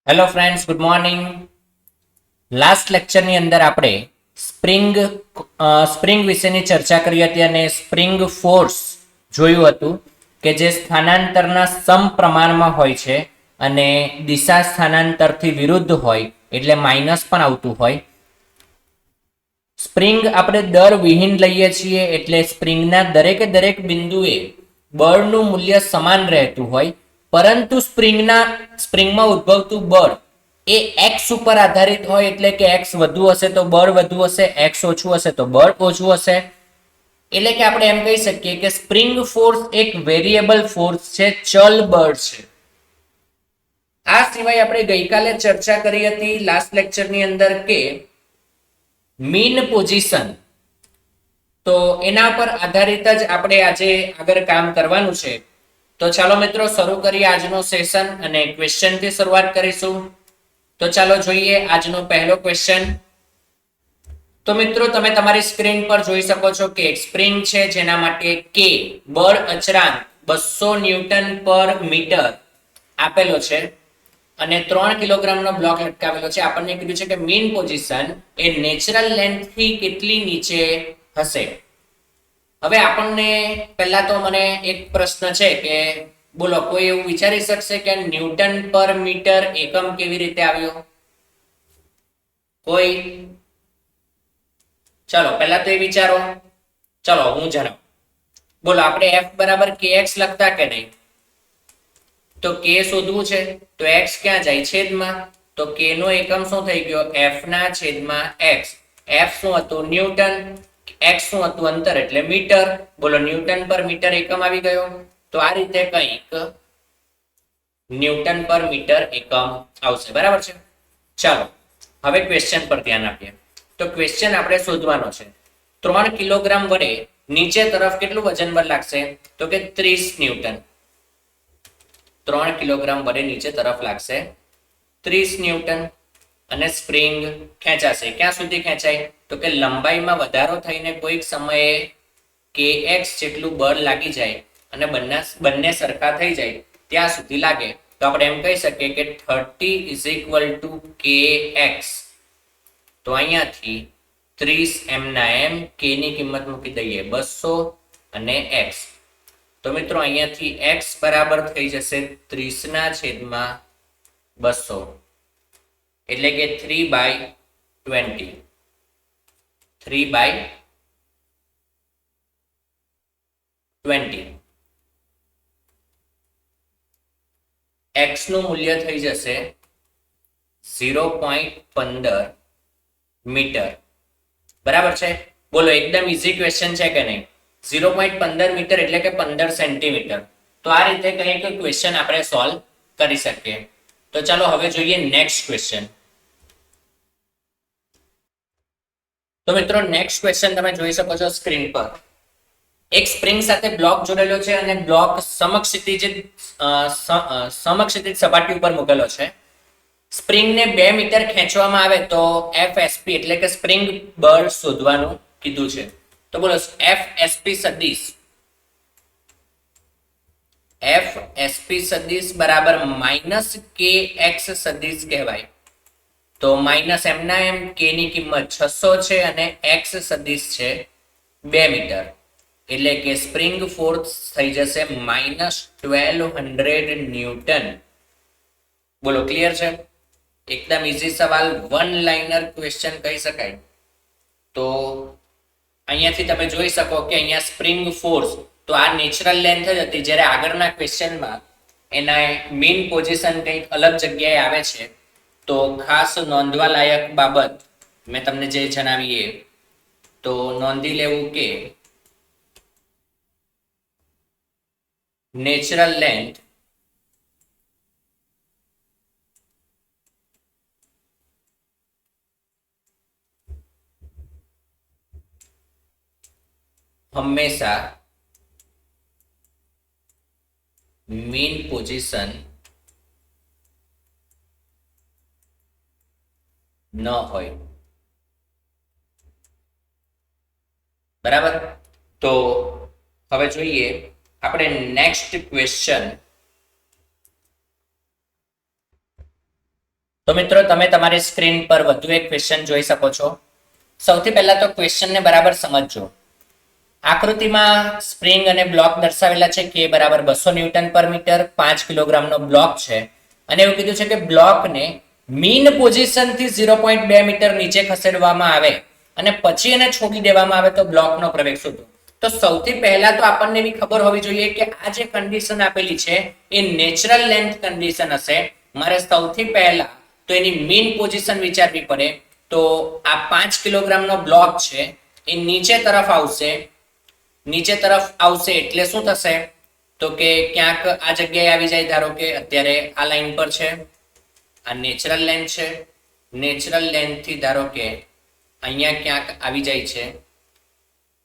Hello friends, good morning. Last લેક્ચરની અંદર આપણે સ્પ્રિંગ વિશેની ચર્ચા કરી હતી અને સ્પ્રિંગ ફોર્સ જોયું હતું કે જે સ્થાનાંતરના સમપ્રમાણમાં હોય છે અને દિશા સ્થાનાંતરથી વિરુદ્ધ હોય એટલે માઇનસ પણ આવતું હોય. સ્પ્રિંગ આપણે દર વિહીન લઈએ છીએ એટલે સ્પ્રિંગના દરેકે દરેક બિંદુએ બળનું મૂલ્ય સમાન રહેતું હોય, પરંતુ સ્પ્રિંગમાં ઉદ્ભવતું બળ એ એક્સ ઉપર આધારિત હોય, એટલે કે એક્સ વધુ હશે તો બળ વધુ હશે, એક્સ ઓછું હશે તો બળ ઓછું હશે. એટલે કે આપણે એમ કહી શકીએ કે સ્પ્રિંગ ફોર્સ એક વેરિયેબલ ફોર્સ છે, ચલ બળ છે. આ સિવાય આપણે ગઈકાલે ચર્ચા કરી હતી લાસ્ટ લેક્ચરની અંદર કે મીન પોઝિશન, તો એના પર આધારિત જ આપણે આજે આગળ કામ કરવાનું છે. તો ચાલો મિત્રો શરૂ કરીએ આજનો સેશન અને ક્વેશ્ચન થી શરૂઆત કરીશું. તો ચાલો જોઈએ આજનો પહેલો ક્વેશ્ચન. તો મિત્રો તમે તમારી સ્ક્રીન પર જોઈ શકો છો કે એક સ્પ્રિંગ છે જેના માટે કે બળ અચળાંક 200 ન્યૂટન પર મીટર આપેલો છે અને 3 કિલોગ્રામનો બ્લોક લટકાવેલો છે. આપણને કીધું છે કે મીન પોઝિશન એ નેચરલ લેન્થ થી કેટલી નીચે હશે. હવે આપણને પહેલા તો મને એક પ્રશ્ન છે કે બોલો, કોઈ એવું વિચારી શકશે કે ન્યૂટન પર મીટર એકમ કેવી રીતે આવ્યો? કોઈ? ચલો પહેલા તો એ વિચારો. ચલો હું જણાવું. બોલો, આપણે f બરાબર kx લખતા કે નહીં? તો k શોધવું છે તો x ક્યાં જાય? છેદમાં. તો k નો એકમ શું થઈ ગયો? f ના છેદમાં x. f શું હતું? ન્યૂટન. x શું હતું? અંતર એટલે મીટર. બોલો, ન્યૂટન પર મીટર એકમ આવી ગયો. તો આ રીતે કંઈક ન્યૂટન પર મીટર એકમ આવશે. બરાબર છે. ચાલો હવે ક્વેશ્ચન પર ધ્યાન આપીએ. તો ક્વેશ્ચન આપણે શોધવાનો છે 3 કિલોગ્રામ વડે નીચે તરફ કેટલું વજન બળ લાગશે? તો કે 30 ન્યૂટન. 3 કિલોગ્રામ વડે નીચે તરફ લાગશે 30 ન્યૂટન અને સ્પ્રિંગ ખેંચાશે. ક્યાં સુધી ખેંચાય? તો કે લંબાઈમાં વધારો થઈને કોઈક સમયે kx જેટલું બળ લાગી જાય અને બંને સરખા થઈ જાય ત્યાં સુધી લાગે. તો આપણે એમ કહી શકીએ કે 30 = kx. તો અહીંયાથી 30 m ના m, k ની કિંમત મૂકી દઈએ 200 અને x. તો મિત્રો અહીંયાથી x બરાબર થઈ જશે 30/200 એટલે કે 3/20. 3/20 x નું મૂલ્ય થઈ જશે 0.15 મીટર. બરાબર છે. બોલો, એકદમ ઈઝી ક્વેશ્ચન છે કે નહીં? 0.15 મીટર એટલે કે 15 સેન્ટીમીટર. તો આ રીતે કંઈક ક્વેશ્ચન આપણે સોલ્વ કરી શકીએ. તો ચાલો હવે જોઈએ નેક્સ્ટ ક્વેશ્ચન. તો મિત્રો નેક્સ્ટ ક્વેશ્ચન તમે જોઈ શકો છો સ્ક્રીન પર. એક સ્પ્રિંગ સાથે બ્લોક જોડેલો છે અને બ્લોક સમક્ષિતિજ સપાટી ઉપર મૂકેલો છે. સ્પ્રિંગને 2 મીટર ખેંચવામાં આવે તો FSP એટલે કે સ્પ્રિંગ બળ શોધવાનું કીધું છે. તો બોલો, FSP સદિશ બરાબર -kx સદિશ કહેવાય. તો માઇનસ m ના m, k ની કિંમત 600 છે અને x સદિશ છે 2 મીટર. એટલે કે સ્પ્રિંગ ફોર્સ થઈ જશે -1200 ન્યૂટન. બોલો, ક્લિયર છે? એકદમ ઈઝી સવાલ, વન લાઇનર ક્વેશ્ચન કહી શકાય. તો અહીંયાથી તમે જોઈ શકો કે અહીંયા સ્પ્રિંગ ફોર્સ, તો આ નેચરલ લેન્થ જ હતી, જ્યારે આગળના ક્વેશ્ચનમાં એના મીન પોઝિશન કંઈક અલગ જગ્યાએ આવે છે. તો ખાસ નોંધવા લાયક બાબત મેં તમને જે જણાવીએ તો નોંધી લેવું કે નેચરલ લેન્થ હંમેશા મીન પોઝિશન ન હોય. બરાબર. તો હવે જોઈએ આપણે નેક્સ્ટ ક્વેશ્ચન. તો મિત્રો તમે તમારી સ્ક્રીન પર વધુ એક ક્વેશ્ચન જોઈ શકો છો. સૌથી પહેલા તો ક્વેશ્ચનને બરાબર સમજજો. આકૃતિમાં સ્પ્રિંગ અને બ્લોક દર્શાવેલા છે કે બરાબર 200 ન્યૂટન પર મીટર 5 કિલોગ્રામનો બ્લોક છે અને એવું કીધું છે કે બ્લોકને મીન પોઝિશનથી 0.2 મીટર નીચે ખસેડવામાં આવે અને પછી એને છોડી દેવામાં આવે તો બ્લોકનો પ્રવેગ શોધો. તો સૌથી પહેલા તો આપણને એવી ખબર હોવી જોઈએ કે આ જે કન્ડિશન આપેલી છે એ નેચરલ લેન્થ કન્ડિશન હશે. મારે સૌથી પહેલા તો એની મીન પોઝિશન વિચારવી પડે. તો આ 5 કિલોગ્રામનો બ્લોક છે એ નીચે તરફ આવશે એટલે શું થશે તો કે ક્યાંક આ જગ્યાએ આવી જાય. ધારો કે અત્યારે આ લાઈન પર છે, આ નેચરલ લેન્થ છે, નેચરલ લેન્થ થી ધારો કે અહીંયા ક્યાંક આવી જાય છે.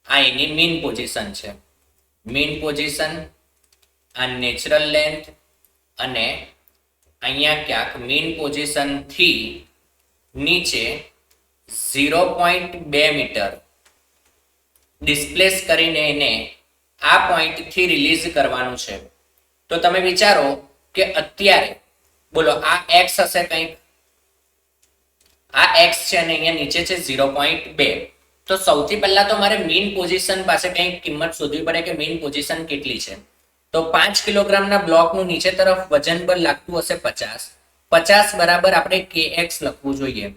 આ એની મીન પોઝિશન છે, મીન પોઝિશન, આ નેચરલ લેન્થ અને અહીંયા ક્યાંક મીન પોઝિશન થી નીચે 0.2 મીટર ડિસ્પ્લેસ કરીને એને આ પોઈન્ટ થી રિલીઝ કરવાનું છે. તો તમે વિચારો કે અત્યારે બોલો આ x હશે કંઈક, આ x છે અને અહીંયા નીચે છે 0.2. તો સૌથી પહેલા તો મારે મીન પોઝિશન પાસે કંઈક કિંમત શોધવી પડે કે મીન પોઝિશન કેટલી છે. તો 5 કિલોગ્રામના બ્લોકનું નીચે તરફ વજન બળ લાગતું હશે 50 બરાબર આપણે kx લખવું જોઈએ.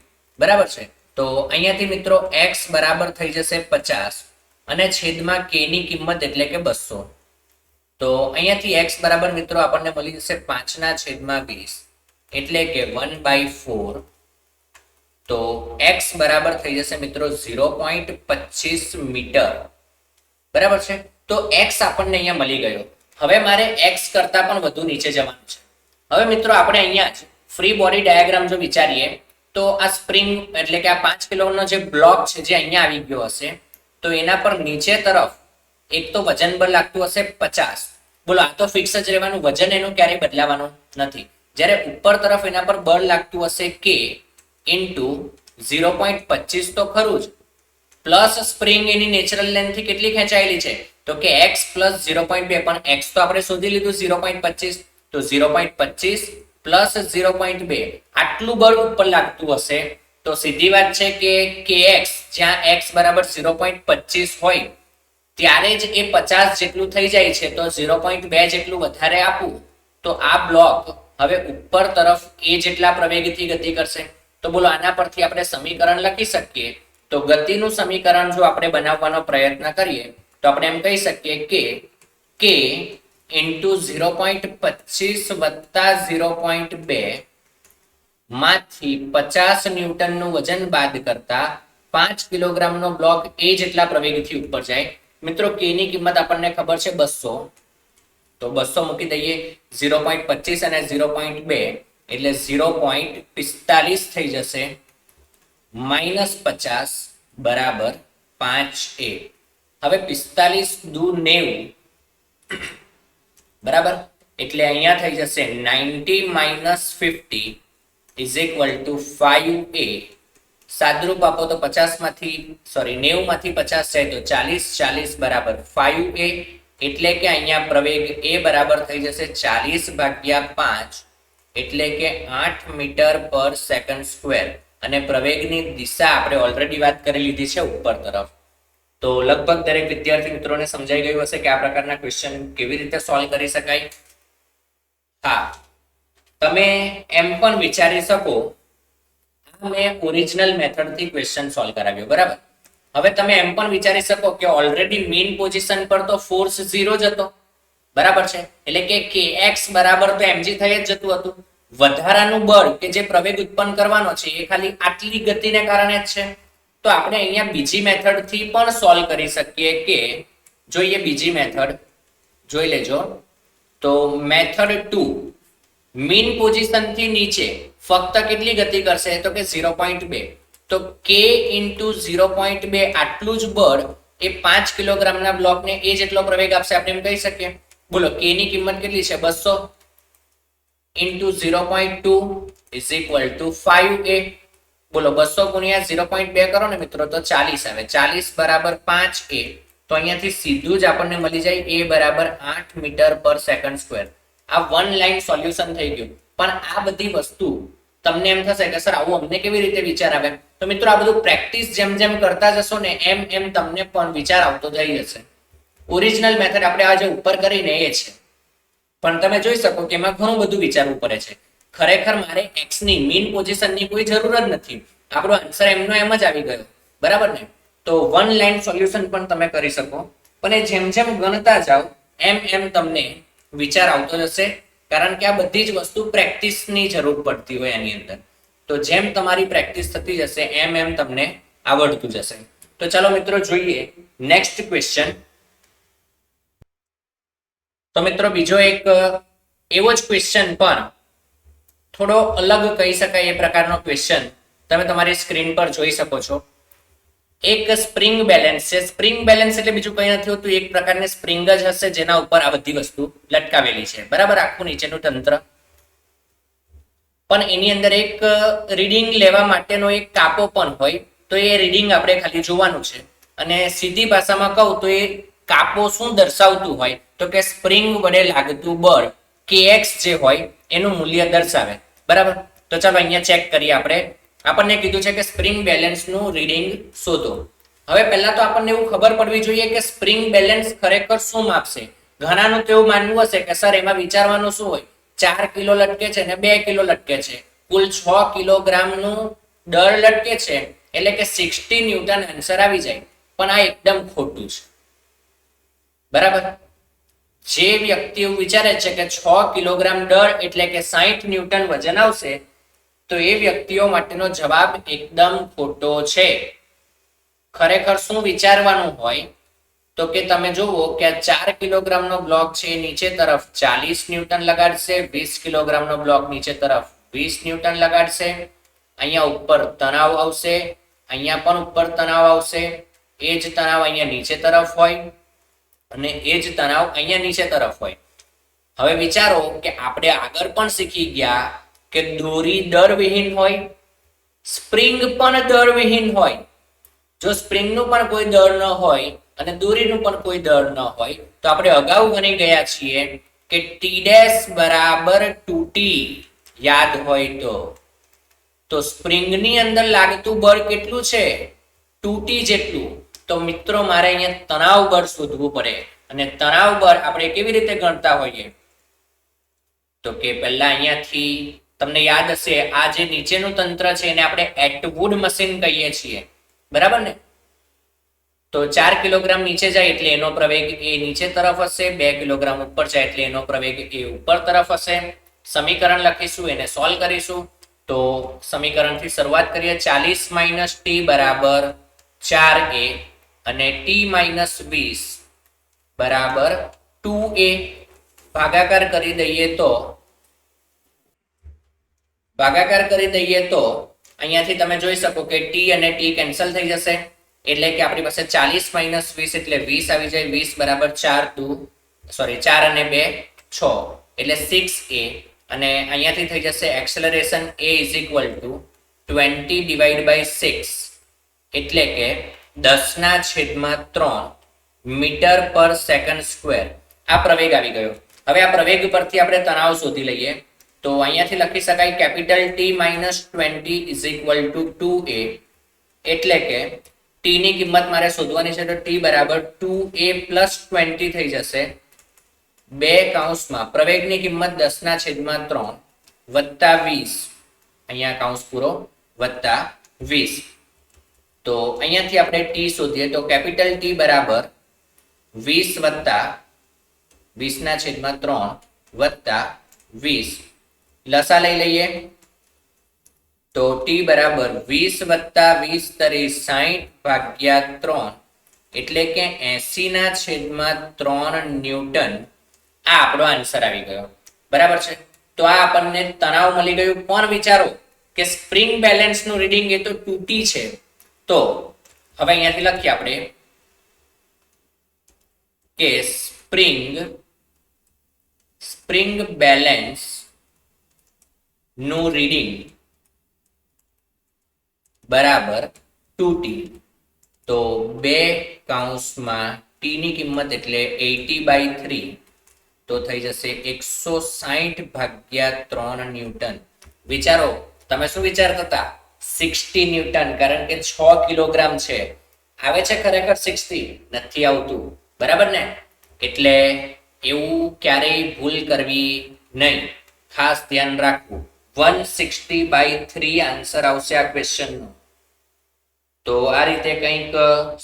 બરાબર છે. તો અહીંયાથી મિત્રો x બરાબર થઈ જશે 50 અને છેદમાં k ની કિંમત એટલે કે 200. તો અહીંયાથી x બરાબર મિત્રો આપણને મળી જશે 5/20 એટલે કે 1/4. તો x બરાબર થઈ જશે મિત્રો 0.25 મીટર. બરાબર છે. તો x આપણને અહીંયા મળી ગયો. હવે મારે x કરતા પણ વધુ નીચે જવાનું છે. હવે મિત્રો આપણે અહીંયા જ ફ્રી બોડી ડાયાગ્રામ જો વિચારીએ તો આ સ્પ્રિંગ એટલે કે આ 5 કિલોનો જે બ્લોક છે જે અહીંયા આવી ગયો હશે તો એના પર નીચે તરફ એક તો વજન બળ લાગતું હશે 50. બોલો આ તો ફિક્સ જ રહેવાનું, વજન એનું ક્યારેય બદલાવાનું નથી. જ્યારે ઉપર તરફ એના પર બળ લાગતું હશે k ઇન્ટુ 0.25 તો ખરું જ, પ્લસ સ્પ્રિંગ એની નેચરલ લેન્થ થી કેટલી ખેંચાયેલી છે તો કે x પ્લસ 0.2, પણ x તો આપણે શોધી લીધું 0.25. તો 0.25 પ્લસ 0.2 આટલું બળ ઉપર લાગતું હશે. તો સીધી વાત છે કે kx જ્યાં x બરાબર 0.25 હોય ત્યારે જ એ 50 જેટલું થઈ જાય છે. તો 0.2 જેટલું વધારે આપવું તો આ બ્લોક હવે ઉપર તરફ એ જેટલા પ્રવેગથી ગતિ કરશે. તો બોલો આના પરથી આપણે સમીકરણ લખી શકીએ. તો ગતિનું સમીકરણ જો આપણે બનાવવાનો પ્રયત્ન કરીએ તો આપણે એમ કહી શકીએ કે k ઇન્ટુ 0.25 વત્તા 0.2 માંથી 50 ન્યૂટનનું વજન બાદ કરતા 5 કિલોગ્રામનો બ્લોક એ જેટલા પ્રવેગથી ઉપર જાય. મિત્રો k ની કિંમત આપણને ખબર છે 200. તો 200 મૂકી દઈએ, 0.25 અને 0.2 એટલે 0.45 થઈ જશે, -50 બરાબર 5a. હવે 45 દૂ 90 બરાબર એટલે અહીંયા થઈ જશે 90 - 50 ઇઝ ઇક્વલ ટુ 5a. સાદરૂપ આપો તો 90 માંથી 50 છે તો 40 બરાબર 5a. એટલે કે અહીંયા પ્રવેગ a બરાબર થઈ જશે 40/5 એટલે કે 8 મીટર પર સેકન્ડ સ્ક્વેર. અને પ્રવેગની દિશા આપણે ઓલરેડી વાત કરી લીધી છે ઉપર તરફ. તો લગભગ દરેક વિદ્યાર્થી મિત્રોને સમજાઈ ગયું હશે કે આ પ્રકારના ક્વેશ્ચન કેવી રીતે સોલ્વ કરી શકાય. હા, તમે એમ પણ વિચારી શકો મેં ઓરિજિનલ મેથડથી ક્વેશ્ચન સોલ્વ કરાવ્યો. બરાબર. હવે તમે એમ પણ વિચારી શકો કે ઓલરેડી મીન પોઝિશન પર તો ફોર્સ 0 જ હતો. બરાબર છે. એટલે કે kx બરાબર તો mg થઈ જ જતું હતું. વધારાનું બળ કે જે પ્રવેગ ઉત્પન્ન કરવાનો છે એ ખાલી આટલી ગતિને કારણે જ છે. તો આપણે અહીંયા બીજી મેથડ થી પણ સોલ્વ કરી શકીએ કે જોઈએ બીજી મેથડ જોઈ લેજો. તો મેથડ 2 મીન પોઝિશન થી નીચે ફક્ત કેટલી ગતિ કરશે તો કે 0.2. તો k ઇન્ટુ 0.2 આટલું જ બળ એ 5 કિલોગ્રામના બ્લોકને એ જેટલો પ્રવેગ આપશે આપણે એમ કહી શકીએ. બોલો k ની કિંમત કેટલી છે 200 into 0.2 is equal to 5a. બોલો 200 ગુણ્યા 0.2 કરો ને મિત્રો તો 40 આવે. 40 બરાબર 5a. તો અહીંયાથી સીધું જ આપણને મળી જાય a બરાબર 8 મીટર પર સેકન્ડ સ્ક્વેર. આ વન લાઈન સોલ્યુશન થઈ ગયું. પણ આ બધી વસ્તુ તમને એમ થશે કે સર આવું અમને કેવી રીતે વિચાર આવે? તો મિત્રો આ બધું પ્રેક્ટિસ જેમ જેમ કરતા જશો ને એમ એમ તમને પણ વિચાર આવતો જઈ જશે. ઓરિજિનલ મેથડ આપણે આજે ઉપર કરીને એ છે, પણ તમે જોઈ શકો કે એમાં ઘણું બધું વિચારવું પડે છે. ખરેખર મારે x ની મીન પોઝિશનની કોઈ જરૂર જ નથી, આપણો આન્સર એમનો એમ જ આવી ગયો, બરાબર ને? તો વન લાઈન સોલ્યુશન પણ તમે કરી શકો, પણ એ જેમ જેમ ગણતા જાઓ એમ એમ તમને વિચાર આવતો જશે, કારણ કે આ બધી જ વસ્તુ પ્રેક્ટિસની જરૂર પડતી હોય એની અંદર. તો જેમ તમારી પ્રેક્ટિસ થતી જશે એમ એમ તમને આવડતું જશે. તો ચાલો મિત્રો જોઈએ નેક્સ્ટ ક્વેશ્ચન. તો મિત્રો બીજો એક એવો જ ક્વેશ્ચન પણ થોડો અલગ કહી શકાય એ પ્રકારનો ક્વેશ્ચન તમે તમારી સ્ક્રીન પર જોઈ શકો છો. એક સ્પ્રિંગ બેલેન્સ છે. સ્પ્રિંગ બેલેન્સ એટલે બીજું કંઈ નથી હોતું, એક પ્રકારની સ્પ્રિંગ જ હશે જેના ઉપર આ બધી વસ્તુ લટકાવેલી છે, બરાબર? આખું નીચેનું તંત્ર. પણ એની અંદર એક રીડિંગ લેવા માટેનો એક કાપો પણ હોય, તો એ રીડિંગ આપણે ખાલી જોવાનું છે. અને સીધી ભાષામાં કહું તો એ કાપો શું દર્શાવતું હોય, તો કે સ્પ્રિંગ વડે લાગતું બળ kx જે હોય એનું મૂલ્ય દર્શાવે, બરાબર? તો ચાલો અહીંયા ચેક કરીએ આપણે. આપણને કીધું છે કે સ્પ્રિંગ બેલેન્સનું રીડિંગ શોધો. હવે પહેલા તો આપણને એવું ખબર પડવી જોઈએ કે સ્પ્રિંગ બેલેન્સ ખરેખર શું માપશે. ઘણાનું તો એવું માનવું હશે કે સર એમાં વિચારવાનું શું હોય, 4 કિલો લટકે છે ને 2 કિલો લટકે છે, કુલ 6 કિલોગ્રામનું દળ લટકે છે, એટલે કે 60 ન્યૂટન આન્સર આવી જાય. પણ આ એકદમ ખોટું છે, બરાબર? જે વ્યક્તિ એવું વિચારે છે કે 6 કિલોગ્રામ દળ એટલે કે 60 ન્યૂટન વજન આવશે, તો એ વ્યક્તિઓ માટેનો જવાબ એકદમ ખોટો છે. ખરેખર શું વિચારવાનું હોય, તો કે તમે જુઓ કે 4 કિલોગ્રામનો બ્લોક છે નીચે તરફ 40 ન્યૂટન લગાડશે, 20 કિલોગ્રામનો બ્લોક નીચે તરફ 20 ન્યૂટન લગાડશે, અહીંયા ઉપર તણાવ આવશે, અહીંયા પણ ઉપર તણાવ આવશે, એ જ તણાવ અહીંયા નીચે તરફ હોય અને એ જ તણાવ અહીંયા નીચે તરફ હોય. હવે વિચારો કે આપણે આગળ પણ શીખી ગયા કે દોરી દળવિહીન હોય, સ્પ્રિંગ પણ દળવિહીન હોય. જો સ્પ્રિંગનું પણ કોઈ દળ ન હોય અને દોરીનું પણ કોઈ દળ ન હોય, તો આપણે અગાઉ ગણી ગયા છીએ કે ટી ડેશ બરાબર 2t, યાદ હોય તો સ્પ્રિંગની અંદર લાગતું બળ કેટલું છે? 2t જેટલું. તો મિત્રો મારે અહીંયા તણાવ બળ શોધવું પડે, અને તણાવ બળ આપણે કેવી રીતે ગણતા હોઈએ, તો કે પહેલા અહીંયાથી તમને યાદ હશે આ જે નીચેનું તંત્ર છે એને આપણે એટવુડ મશીન કહીએ છીએ, બરાબર ને? તો 4 કિલોગ્રામ નીચે જાય એટલે એનો પ્રવેગ એ નીચે તરફ હશે, 2 કિલોગ્રામ ઉપર જાય એટલે એનો પ્રવેગ એ ઉપર તરફ હશે. સમીકરણ લખીશું, એને સોલ્વ કરીશું. તો સમીકરણથી શરૂઆત કરીએ. 40 - t બરાબર 4a અને t - 20 બરાબર 2a. ભાગાકાર કરી દઈએ તો અહીંયાથી તમે જોઈ શકો કે t અને t કેન્સલ થઈ જશે, એટલે કે આપણી પાસે 40 - 20 એટલે 20 આવી જાય. 20 બરાબર 4 અને 2 6 એટલે 6a. અને અહીંયાથી થઈ જશે એક્સેલરેશન a = 20/6 એટલે કે 10/3 મીટર પર સેકન્ડ સ્ક્વેર. આ પ્રવેગ આવી ગયો. હવે આ પ્રવેગ પરથી આપણે તણાવ શોધી લઈએ. તો અહીંયાથી લખી શકાય કેપિટલ T - 20 = 2a, એટલે કે t ની કિંમત મારે શોધવાની છે, તો t બરાબર 2a + 20 થઈ જશે. 2 કૌંસમાં પ્રવેગની કિંમત 10/3 વત્તા 20, અહીંયા કૌંસ પૂરો, વત્તા 20. તો અહીંયાથી આપણે t શોધીએ તો કેપિટલ T બરાબર 20 વત્તા 20/3 વત્તા 20. લસા લઈ લઈએ તો t બરાબર 20 + 20 = 60/3 એટલે કે 80/3 ન્યૂટન. આ આપણો આન્સર આવી ગયો, બરાબર છે? તો આ આપણને તણાવ મળી ગયું. પણ વિચારો કે સ્પ્રિંગ બેલેન્સનું રીડિંગ એ તો 2t છે. તો હવે અહીંયાથી લખીએ આપણે કે સ્પ્રિંગ બેલેન્સ નું રીડિંગ બરાબર 2t. તો 2 કૌંસમાં t ની કિંમત એટલે 80/3, તો થઈ જશે 160/3 ન્યૂટન. વિચારો તમે શું વિચારતા હતા? 60 ન્યૂટન, કારણ કે 6 કિલોગ્રામ છે. આવે છે ખરેખર 60? નથી આવતું, બરાબર ને? એટલે એવું ક્યારેય ભૂલ કરવી નહીં, ખાસ ધ્યાન રાખવું. 160/3 આન્સર આવશે આ ક્વેશ્ચન નો. તો આ રીતે કંઈક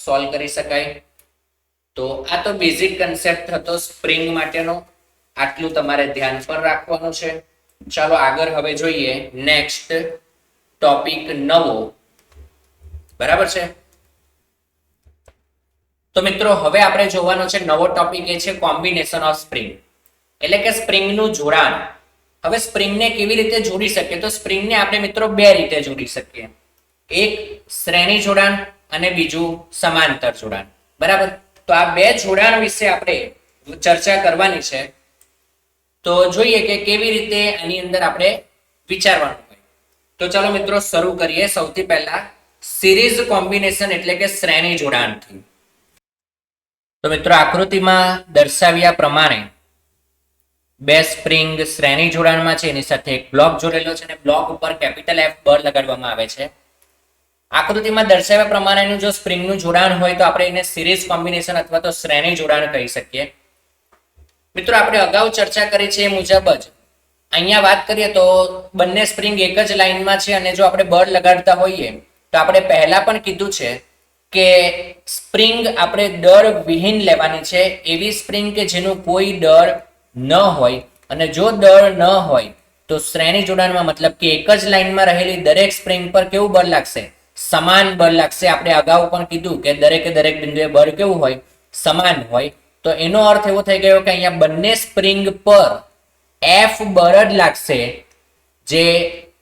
સોલ્વ કરી શકાય. તો આ તો બેઝિક કન્સેપ્ટ હતો સ્પ્રિંગ માટેનો, આટલું તમારે ધ્યાન પર રાખવાનું છે. ચાલો આગળ હવે જોઈએ નેક્સ્ટ ટોપિક નવો, બરાબર છે? તો મિત્રો હવે આપણે જોવાનો છે નવો ટોપિક, એ છે કોમ્બિનેશન ઓફ સ્પ્રિંગ, એટલે કે સ્પ્રિંગનું જોડાણ. હવે સ્પ્રિંગને કેવી રીતે જોડી શકીએ? તો સ્પ્રિંગને આપણે મિત્રો બે રીતે જોડી શકીએ, એક શ્રેણી જોડાણ અને બીજું સમાંતર જોડાણ, બરાબર? તો આ બે જોડાણ વિશે આપણે ચર્ચા કરવાની છે. તો જોઈએ કે કેવી રીતે આની અંદર આપણે વિચારવાનું હોય. તો ચાલો મિત્રો શરૂ કરીએ. સૌથી પહેલા સિરીઝ કોમ્બિનેશન એટલે કે શ્રેણી જોડાણથી. તો મિત્રો આકૃતિમાં દર્શાવ્યા પ્રમાણે બે સ્પ્રિંગ શ્રેણી જોડાણમાં છે, એની સાથે એક બ્લોક જોડેલો છે અને બ્લોક ઉપર કેપિટલ F બળ લગાડવામાં આવે છે. આકૃતિમાં દર્શાવ્યા પ્રમાણેનું જો સ્પ્રિંગનું જોડાણ હોય તો આપણે એને સિરીઝ કોમ્બિનેશન અથવા તો શ્રેણી જોડાણ કહી શકીએ. મિત્રો આપણે અગાઉ ચર્ચા કરી છે એ મુજબ જ અહીંયા વાત કરીએ તો બંને સ્પ્રિંગ એક જ લાઈનમાં છે અને જો આપણે બળ લગાડતા હોઈએ તો આપણે પહેલા પણ કીધું છે કે સ્પ્રિંગ આપણે દળ વિહીન લેવાની છે, એવી સ્પ્રિંગ કે જેનું કોઈ દળ ન હોય. અને જો દળ ન હોય તો શ્રેણી જોડાણમાં મતલબ કે એક જ લાઈનમાં રહેલી દરેક સ્પ્રિંગ પર કેવું બળ લાગશે? સમાન બળ લાગશે. આપણે અગાઉ પણ કીધું કે દરેકે દરેક બિંદુએ બળ કેવું હોય? સમાન હોય. તો એનો અર્થ એવો થઈ ગયો કે અહીંયા બંને સ્પ્રિંગ પર F બળ જ લાગશે, જે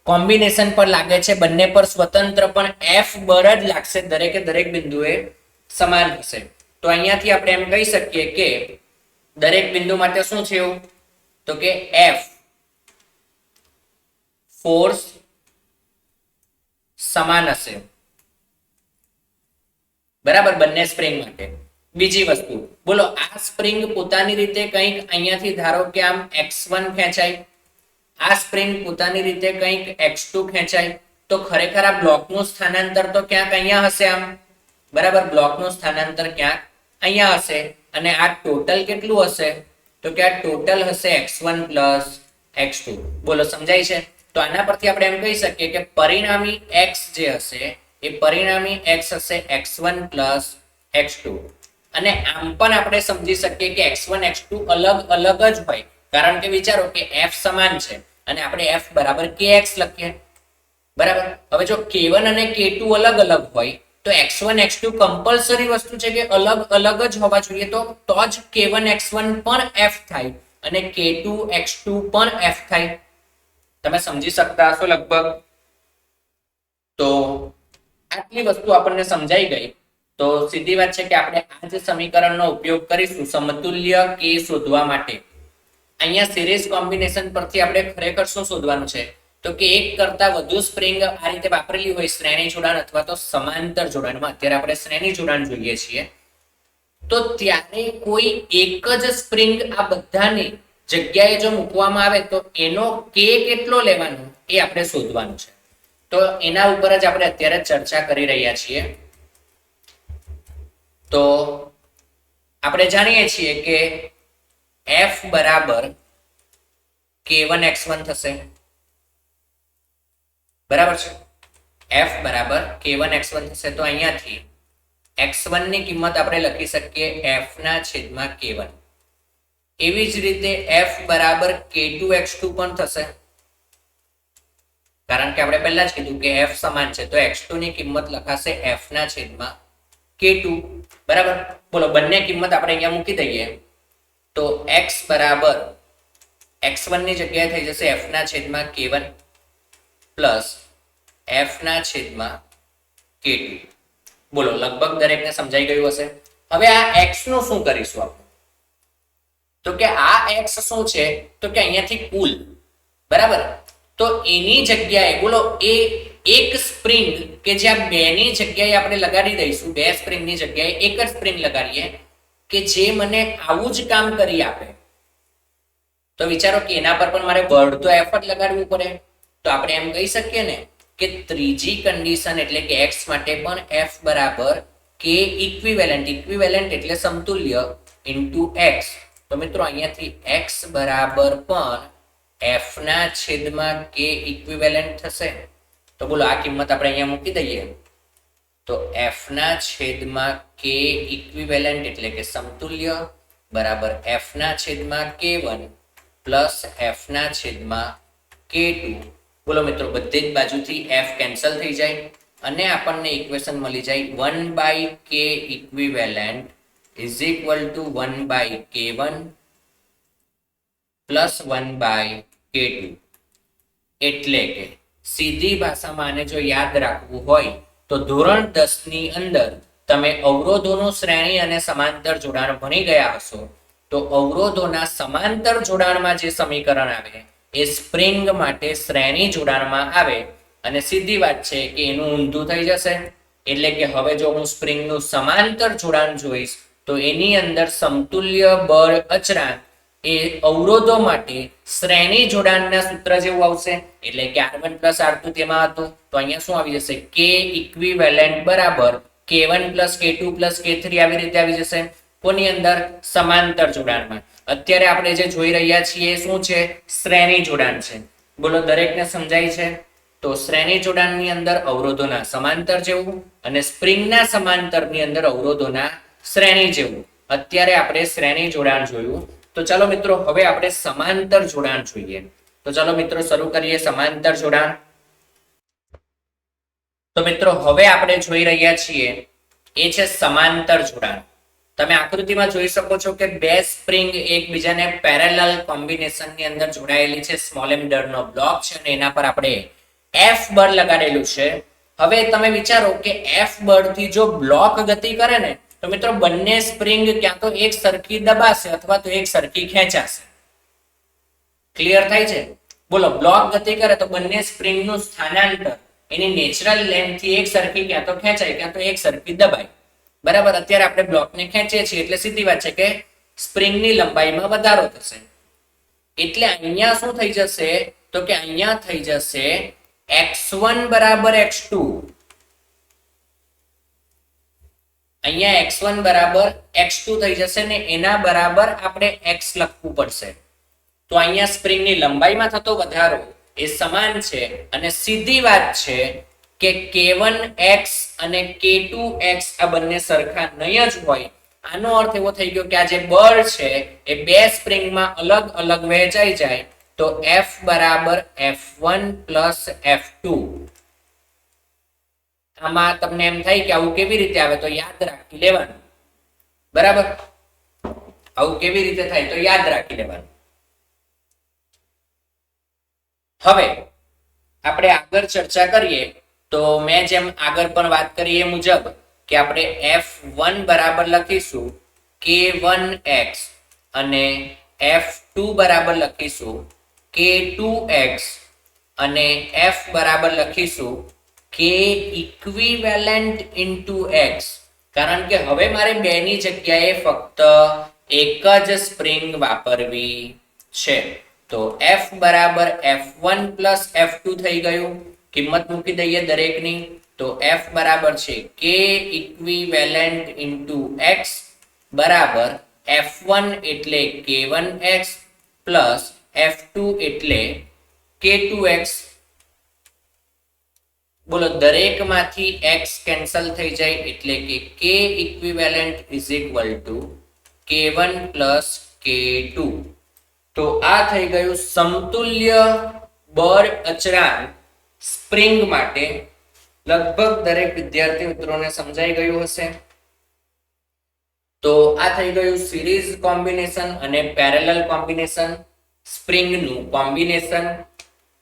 કોમ્બિનેશન પર લાગે છે બંને પર સ્વતંત્ર પણ F બળ જ લાગશે, દરેકે દરેક બિંદુએ સમાન હશે. તો અહીંયાથી આપણે એમ કહી શકીએ કે દરેક બિંદુ માટે શું છે એવું? તો કે F ફોર્સ સમાન હશે, બરાબર? બંને સ્પ્રિંગ માટે. બીજી વસ્તુ બોલો, આ સ્પ્રિંગ પોતાની રીતે કંઈક અહીંયાથી ધારો કે આમ x1 ખેંચાય, આ સ્પ્રિંગ પોતાની રીતે કંઈક x2 ખેંચાય, તો ખરેખર આ બ્લોકનું સ્થાનાંતર તો ક્યાંક અહીંયા હશે આમ, બરાબર? બ્લોકનું સ્થાનાંતર ક્યાંક અહીંયા હશે અને આ ટોટલ કેટલું હશે? તો કે આ ટોટલ હશે x1 પ્લસ x2. બોલો સમજાય છે? તો આના પરથી આપણે એમ કહી શકીએ કે પરિણામી x જે હશે એ પરિણામી x હશે x1 પ્લસ x2. અને આમ પણ આપણે સમજી શકીએ કે x1 x2 અલગ અલગ જ હોય, કારણ કે વિચારો કે f સમાન છે અને આપણે f બરાબર kx લખીએ, બરાબર? હવે જો k1 અને k2 અલગ અલગ હોય તો x1 x2 કમ્પલસરી વસ્તુ છે કે અલગ અલગ જ હોવા જોઈએ, તો જ k1 x1 પણ f થાય અને k2 x2 પણ f થાય. તમે સમજી શકતા હશો લગભગ. તો આટલી વસ્તુ આપણને સમજાઈ ગઈ. તો સીધી વાત છે કે આપણે આ જ સમીકરણનો ઉપયોગ કરીશું સમતુલ્ય k શોધવા માટે. અહીંયા સિરીઝ કોમ્બિનેશન પરથી આપણે ખરેખર શું શોધવાનું છે? તો કે એક કરતા વધુ સ્પ્રિંગ આ રીતે વાપરેલી હોય શ્રેણી જોડાણ અથવા તો સમાંતર જોડાણમાં, અત્યારે આપણે શ્રેણી જોડાણ જોઈએ છીએ, તો ત્યારે કોઈ એક જ સ્પ્રિંગ આ બધાની જગ્યાએ જો મૂકવામાં આવે તો એનો k કેટલો લેવાનો એ આપણે શોધવાનું છે. તો એના ઉપર જ આપણે અત્યારે ચર્ચા કરી રહ્યા છીએ. તો આપણે જાણીએ છીએ કે F બરાબર k1 x1 થશે, બરાબર છે? F બરાબર k1 x1 થશે. તો અહીંયાથી x1 ની કિંમત આપણે લખી શકીએ f ના છેદમાં k1. એવી જ રીતે f બરાબર k2 x2 પણ થશે, કારણ કે આપણે પહેલા જ કીધું કે f સમાન છે, તો x2 ની કિંમત લખાશે f ના છેદમાં k2, બરાબર? બોલો બંને કિંમત આપણે અહીંયા મૂકી દઈએ તો x બરાબર x1 ની જગ્યાએ થઈ જશે f ના છેદમાં k1 પ્લસ f ના છેદમાં k2. બોલો લગભગ દરેકને સમજાઈ ગયું હશે. હવે આ x નું શું કરીશું આપણે? તો કે આ x શું છે? તો કે અહીંયાથી કુલ, બરાબર? તો એની જગ્યાએ બોલો એ એક સ્પ્રિંગ કે જ્યાં બે ની જગ્યાએ આપણે લગાડી દઈશું, બે સ્પ્રિંગની જગ્યાએ એક જ સ્પ્રિંગ લગાડીએ કે જે મને આવું જ કામ કરી આપે. તો વિચારો કે એના પર પણ મારે બળ તો F જ લગાડવું પડે. તો આપણે એમ કહી શકીએ ને કે ત્રીજી કન્ડિશન એટલે કે x માટે પણ f બરાબર k ઇક્વિવેલન્ટ એટલે સમતુલ્ય ઇન્ટુ x. તો મિત્રો અહીંયાથી x બરાબર પણ f ના છેદમાં k ઇક્વિવેલન્ટ થશે. તો બોલો આ કિંમત આપણે અહીંયા મૂકી દઈએ તો f ના છેદમાં k ઇક્વિવેલન્ટ એટલે કે સમતુલ્ય બરાબર f ના છેદમાં k1 પ્લસ f ના છેદમાં k2. બોલો મિત્રો બધી જ બાજુથી f કેન્સલ થઈ જાય અને આપણને ઇક્વેશન મળી જાય 1/k equivalent is equal to 1/k1 plus 1/k2. એટલે કે સીધી ભાષામાં આને જો યાદ રાખવું હોય તો ધોરણ 10 ની અંદર તમે અવરોધોનું શ્રેણી અને સમાંતર જોડાણ ભણી ગયા હશો. તો અવરોધોના સમાંતર જોડાણમાં જે સમીકરણ આવે એ સ્પ્રિંગ માટે શ્રેણી જોડાણમાં આવે અને સીધી વાત છે કે એનું ઊંધું થઈ જશે. એટલે કે હવે જો હું સ્પ્રિંગનું સમાંતર જોડાણ જોઈશ તો એની અંદર સમતુલ્ય બળ અચળાંક એ અવરોધો માટે શ્રેણી જોડાણના સૂત્ર જેવું આવશે. એટલે કે R1 પ્લસ R2 તેમાં હતું તો અહીંયા શું આવી જશે k ઇક્વિવેલન્ટ બરાબર k1 plus k2 plus k3 આવી રીતે આવી જશે. કોની અંદર સમાંતર જોડાણમાં. અત્યારે આપણે જે જોઈ રહ્યા છીએ એ શું છે શ્રેણી જોડાણ છે. બોલો દરેકને સમજાય છે. તો શ્રેણી જોડાણની અંદર અવરોધોના સમાંતર જેવું અને સ્પ્રિંગના સમાંતરની અંદર અવરોધોના શ્રેણી જેવું. અત્યારે આપણે શ્રેણી જોડાણ જોયું. તો ચાલો મિત્રો હવે આપણે સમાંતર જોડાણ જોઈએ. તો ચાલો મિત્રો શરૂ કરીએ સમાંતર જોડાણ. તો મિત્રો હવે આપણે જોઈ રહ્યા છીએ એ છે સમાંતર જોડાણ. તમે આકૃતિમાં જોઈ શકો છો કે બે સ્પ્રિંગ એકબીજાને પેરેલલ કોમ્બિનેશનની અંદર જોડાયેલી છે. સ્મોલ m દળનો બ્લોક છે અને એના પર આપણે F બળ લગાડેલું છે. હવે તમે વિચારો કે F બળથી જો બ્લોક ગતિ કરે ને તો મિત્રો બંને સ્પ્રિંગ ક્યાં તો એક સરખી દબાશે અથવા તો એક સરખી ખેંચાશે. ક્લિયર થાય છે. બોલો બ્લોક ગતિ કરે તો બંને સ્પ્રિંગનું સ્થાનાંતર એની નેચરલ લેન્થ થી એક સરખી ક્યાં તો ખેંચાય ક્યાં તો એક સરખી દબાય. બરાબર. અત્યારે આપણે બ્લોકને ખેંચીએ છીએ એટલે સીધી વાત છે કે સ્પ્રિંગની લંબાઈમાં વધારો થશે. એટલે અહીંયા શું થઈ જશે તો કે અહીંયા થઈ જશે x1 બરાબર x2. અહીંયા x1 બરાબર x2 થઈ જશે ને એના બરાબર આપણે x લખવું પડશે. તો અહીંયા સ્પ્રિંગની લંબાઈમાં થતો વધારો એ સમાન છે અને સીધી વાત છે કે k1x અને k2x આ બંને સરખા નહીં જ હોય. આનો અર્થ એવો થઈ ગયો કે આ જે બળ છે એ બે સ્પ્રિંગમાં અલગ અલગ વહેંચાઈ જાય તો F બરાબર F1 પ્લસ F2. આમાં તમને એમ થાય કે આવું કેવી રીતે આવે તો યાદ રાખી લેવાનું. બરાબર. આવું કેવી રીતે થાય તો યાદ રાખી લેવાનું. હવે આપણે આગળ ચર્ચા કરીએ તો મેં જેમ આગળ પણ વાત કરી એ મુજબ કે આપણે F1 બરાબર લખીશું k1x અને F2 બરાબર લખીશું k2x અને F બરાબર લખીશું k ઇક્વિવેલન્ટ ઇન્ટુ x. કારણ કે હવે મારે બેની જગ્યાએ ફક્ત એક જ સ્પ્રિંગ વાપરવી છે. તો F બરાબર F1 પ્લસ F2 થઈ ગયું. કિંમત મૂકી દઈએ દરેકની. તો F બરાબર છે k ઇક્વિવેલન્ટ ઇન્ટુ x બરાબર F1 એટલે k1x પ્લસ F2 એટલે k2x. બોલો દરેકમાંથી x કેન્સલ થઈ જાય એટલે કે k equivalent is equal to k1 plus k2. તો આ થઈ ગયું સમતુલ્ય બળ અચળાંક સ્પ્રિંગ માટે. લગભગ દરેક વિદ્યાર્થી મિત્રોને સમજાઈ ગયું હશે. તો આ થઈ ગયું સિરીઝ કોમ્બિનેશન અને પેરેલલ કોમ્બિનેશન સ્પ્રિંગનું કોમ્બિનેશન.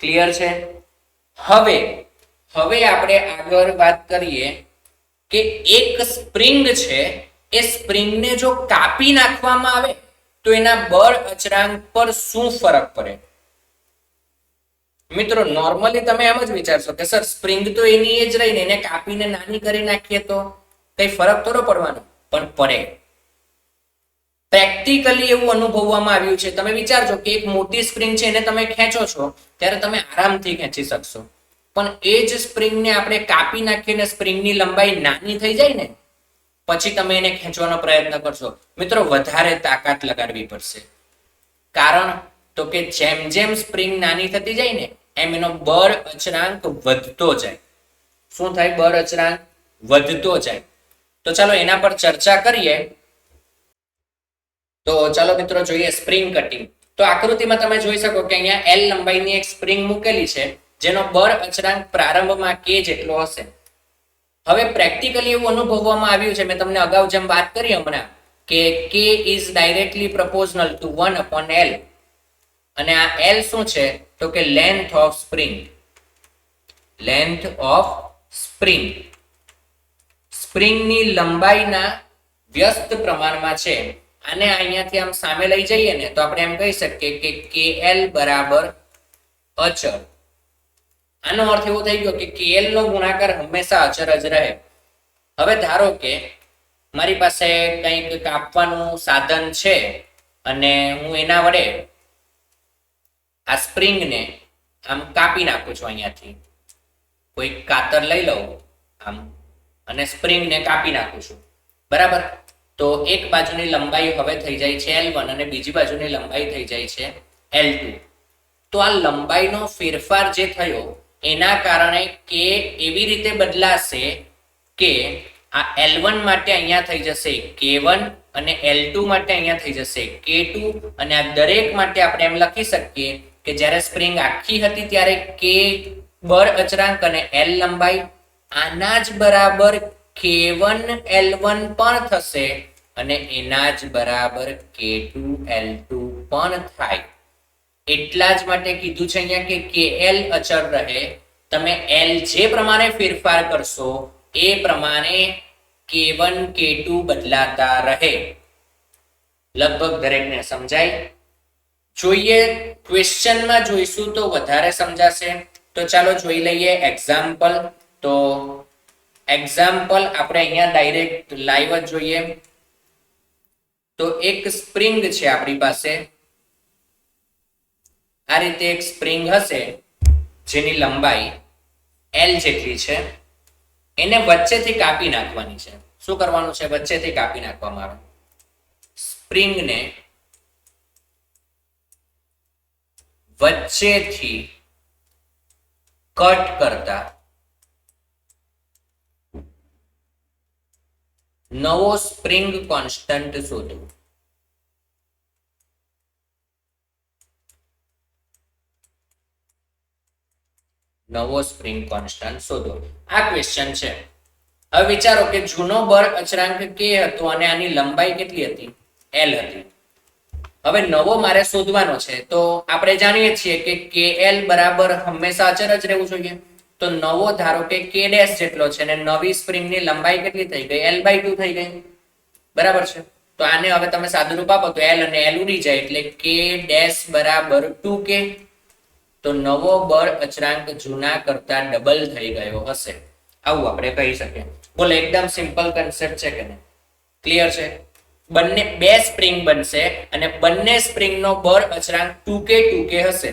ક્લિયર છે. હવે આપણે આગળ વાત કરીએ કે એક સ્પ્રિંગ છે એ સ્પ્રિંગને જો કાપી નાખવામાં આવે તો એના બળ અચળાંક પર શું ફરક પડે. મિત્રો નોર્મલી તમે એમ જ વિચારશો કે સર સ્પ્રિંગ તો એની એ જ રહીને એને કાપીને નાની કરી નાખીએ તો કઈ ફરક થોડો પડવાનો. પણ પડે. પ્રેક્ટિકલી એવું અનુભવવામાં આવ્યું છે. તમે વિચારજો કે એક મોટી સ્પ્રિંગ છે એને તમે ખેંચો છો ત્યારે તમે આરામથી ખેંચી શકશો, પણ એ જ સ્પ્રિંગને આપણે કાપી નાખીને સ્પ્રિંગની લંબાઈ નાની થઈ જાય ને પછી તમે એને ખેંચવાનો પ્રયત્ન કરશો મિત્રો, વધારે તાકાત લગાડવી પડશે. કારણ તો કે જેમ જેમ સ્પ્રિંગ નાની થતી જાય ને એમ એનો બળ અચળાંક વધતો જાય. શું થાય? બળ અચળાંક વધતો જાય. તો ચાલો એના પર ચર્ચા કરીએ. તો ચાલો મિત્રો જોઈએ સ્પ્રિંગ કટિંગ. તો આકૃતિમાં તમે જોઈ શકો કે અહીંયા એલ લંબાઈની એક સ્પ્રિંગ મૂકેલી છે જેનો બળ અચળાંક પ્રારંભમાં કે જેટલો હશે. હવે પ્રેક્ટિકલી એવું અનુભવવામાં આવ્યું છે, મેં તમને અગાઉ જેમ વાત કરી હમણાં કે કે ઇઝ ડાયરેક્ટલી પ્રપોઝનલ ટુ 1/L, અને આ એલ શું છે તો કે length of spring. Length of spring સ્પ્રિંગની લંબાઈના વ્યસ્ત પ્રમાણમાં છે. આને અહીંયાથી આમ સામે લઈ જઈએ ને તો આપણે એમ કહી શકીએ કે KL બરાબર અચળ. આનો અર્થ એવો થઈ ગયો કે KL નો ગુણાકાર હંમેશા અચળ જ રહે. હવે ધારો કે મારી પાસે કંઈક કાપવાનું સાધન છે અને હું એના વડે આ સ્પ્રિંગને આમ કાપી નાખું છું. અહીંયાથી કોઈ કાતર લઈ લઉં આમ અને સ્પ્રિંગને કાપી નાખું છું, બરાબર. તો એક બાજુની લંબાઈ હવે થઈ જાય છે L1 અને બીજી બાજુની લંબાઈ થઈ જાય છે L2. તો આ લંબાઈનો ફેરફાર જે થયો એના કારણે કે એવી રીતે બદલાશે કે આ L1 માટે અહીંયા થઈ જશે K1 અને L2 માટે અહીંયા થઈ જશે K2, અને આ દરેક માટે આપણે એમ લખી શકીએ કે જ્યારે સ્પ્રિંગ આખી હતી ત્યારે K બળ અચળાંક અને L લંબાઈ આના જ બરાબર K1 L1 પણ થશે અને એના જ બરાબર K2 L2 પણ થાય. એટલા જ માટે કીધું છે અહીંયા કે KL અચળ રહે. તમે L જે પ્રમાણે ફેરફાર કરશો એ પ્રમાણે K1 K2 બદલાતા રહે. લગભગ દરેકને સમજાય? જોઈએ ક્વેશ્ચનમાં જોઈશું તો વધારે સમજાશે. તો ચાલો જોઈ લઈએ એક્ઝામ્પલ. તો એક્ઝામ્પલ આપણે અહીંયા ડાયરેક્ટ લાઈવ જ જોઈએ. તો એક સ્પ્રિંગ છે આપણી પાસે, આ રીતે એક સ્પ્રિંગ હશે જેની લંબાઈ L જેટલી છે. એને વચ્ચેથી કાપી નાખવાની છે. શું કરવાનું છે? વચ્ચેથી કાપી નાખવામાં આવે. સ્પ્રિંગને વચ્ચેથી કટ કરતા નવો સ્પ્રિંગ કોન્સ્ટન્ટ શોધો. નવો સ્પ્રિંગ કોન્સ્ટન્ટ શોધો. આ ક્વેશ્ચન છે. હવે વિચારો કે જૂનો બળ અચળાંક K હતો અને આની લંબાઈ કેટલી હતી? L હતી. હવે નવો મારે શોધવાનો છે તો આપણે જાણીએ છીએ કે KL બરાબર હંમેશા અચળ જ રહેવું જોઈએ. તો નવો ધારો કે K ડેશ જેટલો છે અને નવી સ્પ્રિંગની લંબાઈ કેટલી થઈ ગઈ? L/2 થઈ ગઈ, બરાબર છે. તો આને હવે તમે સાદુરૂપ આપો તો L અને L ઉડી જાય એટલે K ડેશ બરાબર 2K. તો નવો બળ અચળાંક જૂના કરતા ડબલ થઈ ગયો હશે, આવું આપણે કહી શકીએ. બોલો, એકદમ સિમ્પલ કન્સેપ્ટ છે કે નહીં? ક્લિયર છે? બંને બે સ્પ્રિંગ બનશે અને બંને સ્પ્રિંગનો બળ અચળાંક 2K હશે.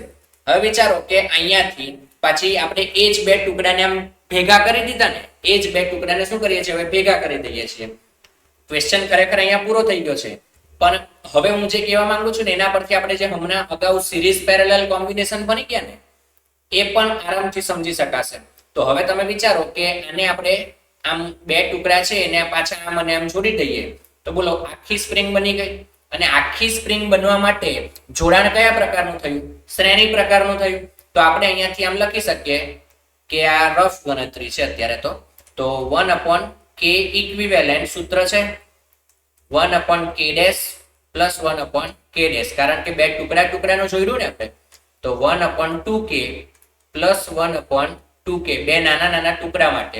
હવે વિચારો કે અહીંયાથી પાછી આપણે એ જ બે ટુકડાને આમ ભેગા કરી દીધા ને, એ જ બે ટુકડાને શું કરીએ છીએ? હવે ભેગા કરી દઈએ છીએ. ક્વેશ્ચન ખરેખર અહીંયા પૂરો થઈ ગયો છે, પણ હવે હું જે કહેવા માંગુ છું ને એના પરથી આપણે જે હમણાં અગાઉ સિરીઝ પેરેલલ કોમ્બિનેશન બની ગયા ને એ પણ આરામથી સમજી શકાશે. તો હવે તમે વિચારો કે આને આપણે આમ બે ટુકડા છે એને પાછા આમ અને આમ જોડી દઈએ તો બોલો આખી સ્પ્રિંગ બની ગઈ. અને આખી સ્પ્રિંગ બનવા માટે જોડાણ કયા પ્રકારનું થયું? શ્રેણી પ્રકારનું થયું. તો આપણે અહીંયાથી આમ લખી શકીએ કે આ રફ ગણતરી છે અત્યારે તો 1/K ઇક્વિવેલન્ટ સૂત્ર છે 1/K dash plus 1/K dash, કારણ કે બે ટુકડાનું જોયું ને આપણે. તો 1/2K પ્લસ 1/2K, બે નાના નાના ટુકડા માટે.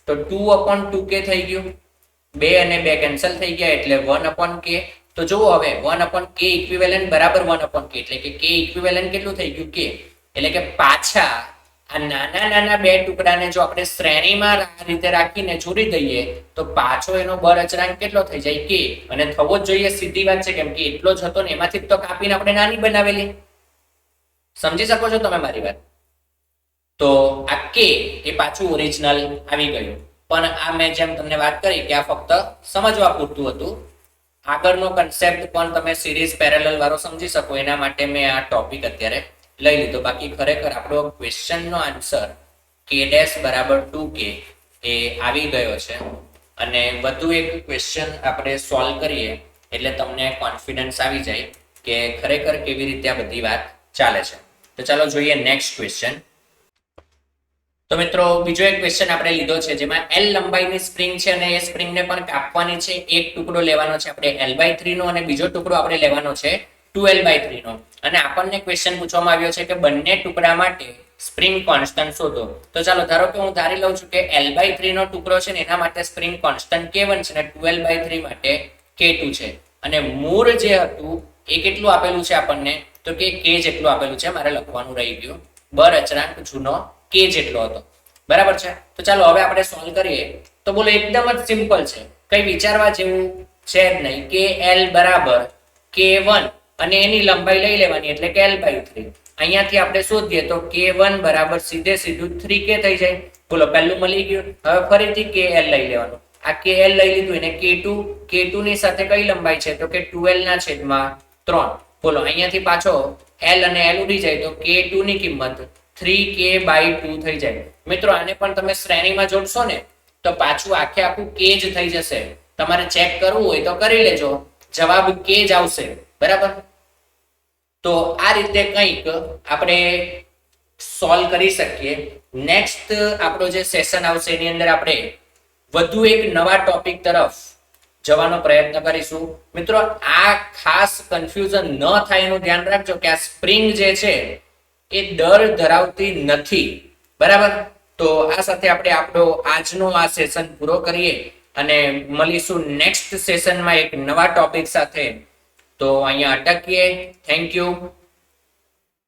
તો 2/2K થઈ ગયું. 2 અને 2 કેન્સલ થઈ ગયા એટલે 1/K. તો જુઓ હવે 1/K ઇક્વિવેલન્ટ બરાબર 1/K એટલે કે K ઇક્વિવેલન્ટ કેટલું થઈ ગયું? K. એટલે કે પાછા આ નાના નાના બે ટુકડાને જો આપણે શ્રેણીમાં આ રીતે રાખીને જોડી દઈએ તો પાછો એનો બળ અચળાંક કેટલો થઈ જાય કે, અને થવો જ જોઈએ, સીધી વાત છે, કેમ કે એટલો જ હતો ને એમાંથી તો કાપીને આપણે નાની બનાવેલી. સમજી શકો છો તમે મારી વાત? તો આ કે એ પાછું ઓરિજિનલ આવી ગયું. પણ આ મેં જેમ તમને વાત કરી કે આ ફક્ત સમજવા પૂરતું હતું. આગળનો કન્સેપ્ટ પણ તમે સિરીઝ પેરેલલ વાળો સમજી શકો એના માટે મેં આ ટોપિક અત્યારે લઈ લીધો. બાકી ખરેખર આપણો ક્વેશ્ચનનો આન્સર k ડેશ બરાબર 2k એ આવી ગયો છે. અને વધુ એક ક્વેશ્ચન આપણે સોલ્વ કરીએ એટલે તમને કોન્ફિડન્સ આવી જાય કે ખરેખર કેવી રીતે આ બધી વાત ચાલે છે. તો ચાલો જોઈએ નેક્સ્ટ ક્વેશ્ચન. તો મિત્રો બીજો એક ક્વેશ્ચન આપણે લીધો છે જેમાં L લંબાઈની સ્પ્રિંગ છે અને એ સ્પ્રિંગને પણ કાપવાની છે. એક ટુકડો લેવાનો છે આપણે L/3 નો અને બીજો ટુકડો આપણે લેવાનો છે 2L/3 નો. અને આપણને ક્વેશ્ચન પૂછવામાં આવ્યો છે કે બંને ટુકડા માટે સ્પ્રિંગ કોન્સ્ટન્ટ શોધો. તો ચાલો ધારો કે હું ધારી લઉં છું કે L/3 નો ટુકડો છે ને એના માટે સ્પ્રિંગ કોન્સ્ટન્ટ K1 છે અને 2L/3 માટે K2 છે. અને મૂળ જે હતું એ કેટલું આપેલું છે આપણને, તો કે K જેટલું આપેલું છે. મારે લખવાનું રહી ગયું. બળ અચળાંક જૂનો K જેટલો હતો. બરાબર છે? તો ચાલો હવે આપણે સોલ્વ કરીએ. તો બોલો એકદમ જ સિમ્પલ છે, કઈ વિચારવા જેવું છે જ નહીં. કે L બરાબર K1 અને એની લંબાઈ લઈ લેવાની એટલે કે L/3. અહીંયાથી આપણે શોધીએ તો K1 બરાબર સીધે સીધું 3K થઈ જાય. બોલો પહેલું મળી ગયું. હવે ફરીથી KL લઈ લેવાનું. આ KL લઈ લીધું એને K2 ની સાથે કઈ લંબાઈ છે તો કે 2L ના છેદમાં 3. બોલો અહીંયાથી પાછો L અને L ઉડી જાય તો K2 ની કિંમત 3K/2 થઈ જાય. મિત્રો આને પણ તમે શ્રેણીમાં જોડશો ને તો પાછું આખે આખું K જ થઈ જશે. તમારે ચેક કરવું હોય તો કરી લેજો, જવાબ K જ આવશે. બરાબર? તો આ રીતે કંઈક આપણે સોલ્વ કરી શકીએ. નેક્સ્ટ આપણો જે સેશન આવશે એની અંદર આપણે વધુ એક નવા ટોપિક તરફ જવાનો પ્રયત્ન કરીશું. મિત્રો આ ખાસ કન્ફ્યુઝન ન થાય એનું ધ્યાન રાખજો કે આ સ્પ્રિંગ જે છે એ દર ધરાવતી નથી. બરાબર? તો આ સાથે આપણે આપણો આજનો આ સેશન પૂરો કરીએ અને મળીશું નેક્સ્ટ સેશનમાં એક નવા ટોપિક સાથે. તો અહીંયા અટકીએ. Thank you.